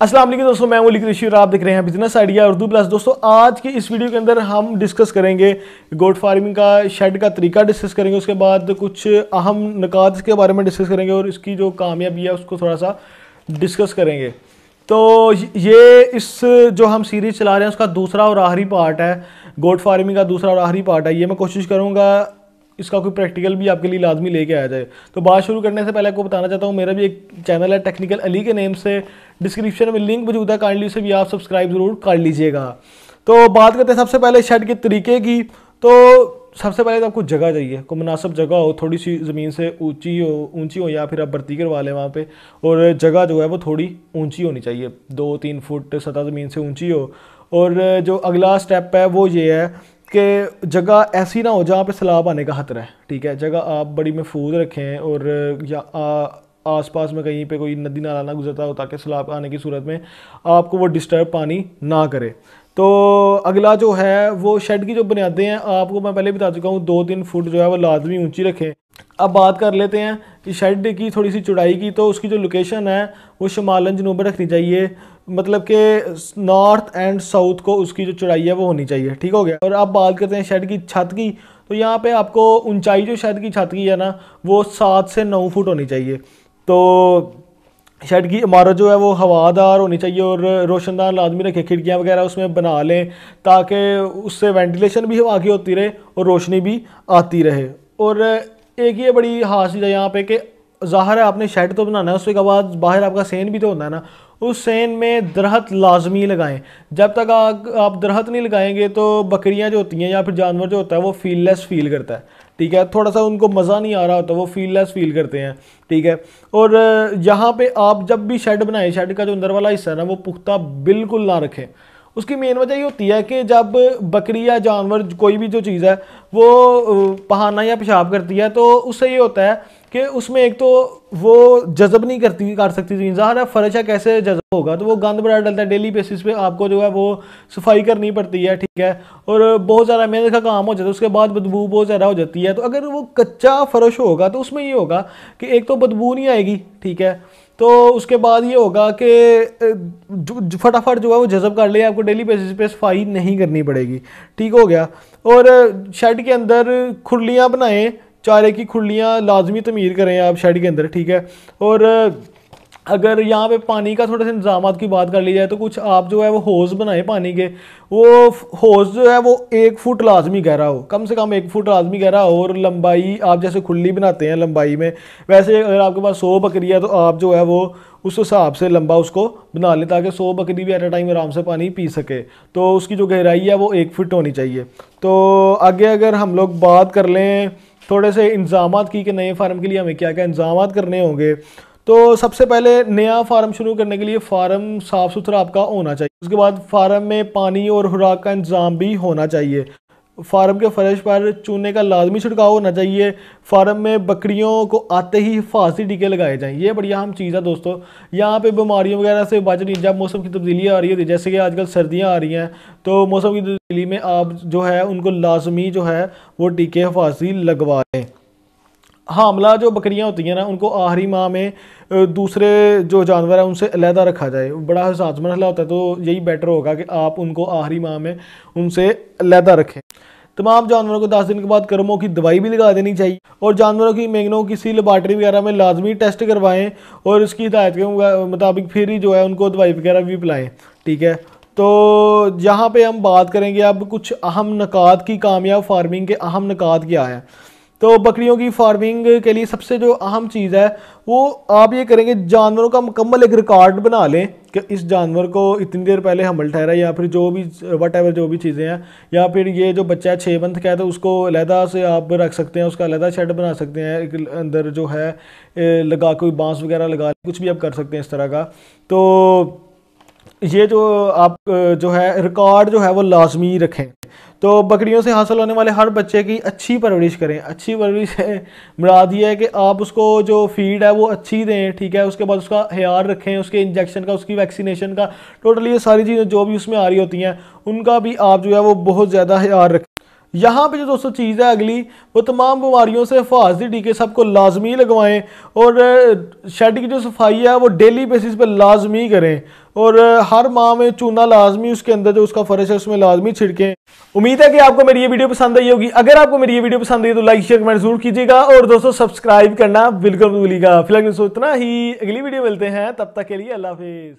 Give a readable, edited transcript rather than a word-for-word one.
अस्सलाम वालेकुम दोस्तों, मैं मलकी और आप देख रहे हैं बिजनेस आइडिया उर्दू प्लस। दोस्तों आज की इस वीडियो के अंदर हम डिस्कस करेंगे गोट फार्मिंग का शेड का तरीका डिस्कस करेंगे, उसके बाद कुछ अहम नुकात के बारे में डिस्कस करेंगे और इसकी जो कामयाबी है उसको थोड़ा सा डिस्कस करेंगे। तो ये इस जो हम सीरीज़ चला रहे हैं उसका दूसरा और आखिरी पार्ट है, गोट फार्मिंग का दूसरा और आखिरी पार्ट है। ये मैं कोशिश करूँगा इसका कोई प्रैक्टिकल भी आपके लिए लाजमी लेके आ जाए। तो बात शुरू करने से पहले आपको बताना चाहता हूँ मेरा भी एक चैनल है टेक्निकल अली के नेम से, डिस्क्रिप्शन में लिंक मौजूद है, काइंडली उसे भी आप सब्सक्राइब ज़रूर कर लीजिएगा। तो बात करते हैं सबसे पहले शेड के तरीके की। तो सबसे पहले तो आपको जगह चाहिए, कोई मुनासिब जगह हो, थोड़ी सी ज़मीन से ऊंची हो या फिर आप भर्ती करवा लें वहाँ पे, और जगह जो है वो थोड़ी ऊंची होनी चाहिए, 2-3 फुट सतह ज़मीन से ऊंची हो। और जो अगला स्टेप है वो ये है कि जगह ऐसी ना हो जहाँ पे सैलाब आने का खतरा है। ठीक है, जगह आप बड़ी महफूज रखें और या आसपास में कहीं पे कोई नदी नाला ना गुजरता हो ताकि सैलाब आने की सूरत में आपको वो डिस्टर्ब पानी ना करे। तो अगला जो है वो शेड की जो बुनियादें हैं आपको मैं पहले बता चुका हूँ, 2-3 फुट जो है वो लाजमी ऊंची रखें। अब बात कर लेते हैं कि शेड की थोड़ी सी चौड़ाई की। तो उसकी जो लोकेशन है वो शमालन जनूबन रखनी चाहिए, मतलब कि नॉर्थ एंड साउथ को उसकी जो चौड़ाई है वो होनी चाहिए। ठीक हो गया। और अब बात करते हैं शेड की छत की। तो यहाँ पे आपको ऊंचाई जो शेड की छत की है ना वो 7 से 9 फुट होनी चाहिए। तो शेड की इमारत जो है वो हवादार होनी चाहिए और रोशनदान लाजमी रखें, खिड़कियाँ वगैरह उसमें बना लें ताकि उससे वेंटिलेशन भी हवा की होती रहे और रोशनी भी आती रहे। और एक ये बड़ी खास चीज़ है यहाँ पे कि ज़ाहिर है आपने शेड तो बनाना है, उसके बाद बाहर आपका सेन भी तो होता है ना, उस सेन में दरख्त लाजमी लगाएं। जब तक आप दरख्त नहीं लगाएंगे तो बकरियां जो होती हैं या फिर जानवर जो होता है वो फीललेस फील करता है। ठीक है, थोड़ा सा उनको मज़ा नहीं आ रहा होता, वो फीललेस फील करते हैं। ठीक है, और यहाँ पे आप जब भी शेड बनाएं, शेड का जो अंदर वाला हिस्सा है ना वो पुख्ता बिल्कुल ना रखें। उसकी मेन वजह ये होती है कि जब बकरी या जानवर कोई भी जो चीज़ है वो पहाना या पेशाब करती है तो उससे ये होता है कि उसमें एक तो वो जज़ब नहीं कर सकती ज़मीन, ज़ाहिर है फर्श है कैसे जज़ब होगा, तो वो गंद बड़ा डलता है, डेली बेसिस पे आपको जो है वो सफाई करनी पड़ती है। ठीक है, और बहुत ज़्यादा मेहनत का काम हो जाता है, उसके बाद बदबू बहुत ज़्यादा हो जाती है। तो अगर वो कच्चा फर्श होगा तो उसमें ये होगा कि एक तो बदबू नहीं आएगी, ठीक है, तो उसके बाद ये होगा कि फटाफट जो है वो जज़ब कर ले, आपको डेली बेसिस पे सफाई नहीं करनी पड़ेगी। ठीक हो गया। और शेड के अंदर खुरलियाँ बनाएं, चारे की खुरलियाँ लाजमी तमीर करें आप शेड के अंदर। ठीक है, और अगर यहाँ पे पानी का थोड़े से इंतजाम की बात कर ली जाए तो कुछ आप जो है वो होज़ बनाए पानी के, वो होज़ जो है वो 1 फुट लाजमी गहरा हो, कम से कम 1 फुट लाजमी गहरा हो। और लंबाई आप जैसे खुली बनाते हैं लंबाई में, वैसे अगर आपके पास 100 बकरी है तो आप जो है वो उस हिसाब से लंबा उसको बना लें ताकि 100 बकरी भी एट अ टाइम आराम से पानी पी सके। तो उसकी जो गहराई है वो 1 फुट होनी चाहिए। तो आगे अगर हम लोग बात कर लें थोड़े से इंतजामात की कि नए फार्म के लिए हमें क्या क्या इंतजामात करने होंगे, तो सबसे पहले नया फार्म शुरू करने के लिए फार्म साफ़ सुथरा आपका होना चाहिए। उसके बाद फार्म में पानी और खुराक का इंतज़ाम भी होना चाहिए। फार्म के फर्श पर चूने का लाजमी छिड़काव होना चाहिए। फार्म में बकरियों को आते ही हिफाजती टीके लगाए जाएँ, ये बड़ी अहम चीज़ है दोस्तों। यहाँ पे बीमारियों वगैरह से बचनी, जब मौसम की तब्दीली आ रही होती है, जैसे कि आजकल सर्दियाँ आ रही हैं, तो मौसम की तब्दीली में आप जो है उनको लाजमी जो है वो टीके हिफाजती लगवा लें। हामला जो बकरियां होती हैं ना उनको आखिरी माह में दूसरे जो जानवर है उनसे अलहदा रखा जाए, बड़ा हसास मसला होता है, तो यही बेटर होगा कि आप उनको आखिरी माह में उनसे अलहदा रखें। तमाम जानवरों को 10 दिन के बाद कर्मों की दवाई भी लगा देनी चाहिए और जानवरों की मेंगनों किसी लेबॉर्ट्री वगैरह में लाजमी टेस्ट करवाएं और इसकी हिदायत के मुताबिक फिर ही जो है उनको दवाई वगैरह भी पिलाएँ। ठीक है, तो यहाँ पे हम बात करेंगे अब कुछ अहम नुकात की, कामयाब फार्मिंग के अहम नुकात क्या है। तो बकरियों की फार्मिंग के लिए सबसे जो अहम चीज़ है वो आप ये करेंगे, जानवरों का मुकम्मल एक रिकॉर्ड बना लें कि इस जानवर को इतनी देर पहले हमल ठहरा या फिर जो भी वट जो भी चीज़ें हैं, या फिर ये जो बच्चा है 6 मंथ का है तो उसको अलहदा से आप रख सकते हैं, उसका अलहदा शेड बना सकते हैं, एक अंदर जो है लगा कोई बांस वगैरह लगा, कुछ भी आप कर सकते हैं इस तरह का। तो ये जो आप जो है रिकॉर्ड जो है वो लाजमी रखें। तो बकरियों से हासिल होने वाले हर बच्चे की अच्छी परवरिश करें। अच्छी परवरिश है मुराद ये है कि आप उसको जो फीड है वो अच्छी दें। ठीक है, उसके बाद उसका ख्याल रखें, उसके इंजेक्शन का, उसकी वैक्सीनेशन का, टोटली ये सारी चीज़ें जो भी उसमें आ रही होती हैं उनका भी आप जो है वो बहुत ज़्यादा ख्याल रखें। यहाँ पे जो दोस्तों चीज़ है अगली, वो तमाम बीमारियों से हिफाजती टीके सबको लाजमी लगवाएं और शेड की जो सफाई है वो डेली बेसिस पे लाजमी करें। और हर माह में चूना लाजमी उसके अंदर जो उसका फर्श है उसमें लाजमी छिड़कें। उम्मीद है कि आपको मेरी ये वीडियो पसंद आई होगी। अगर आपको मेरी ये वीडियो पसंद आई तो लाइक शेयर कमेंट जरूर कीजिएगा और दोस्तों सब्सक्राइब करना बिल्कुल भूलिएगा। फिलहाल इतना ही, अगली वीडियो मिलते हैं, तब तक के लिए अल्लाह हाफिज़।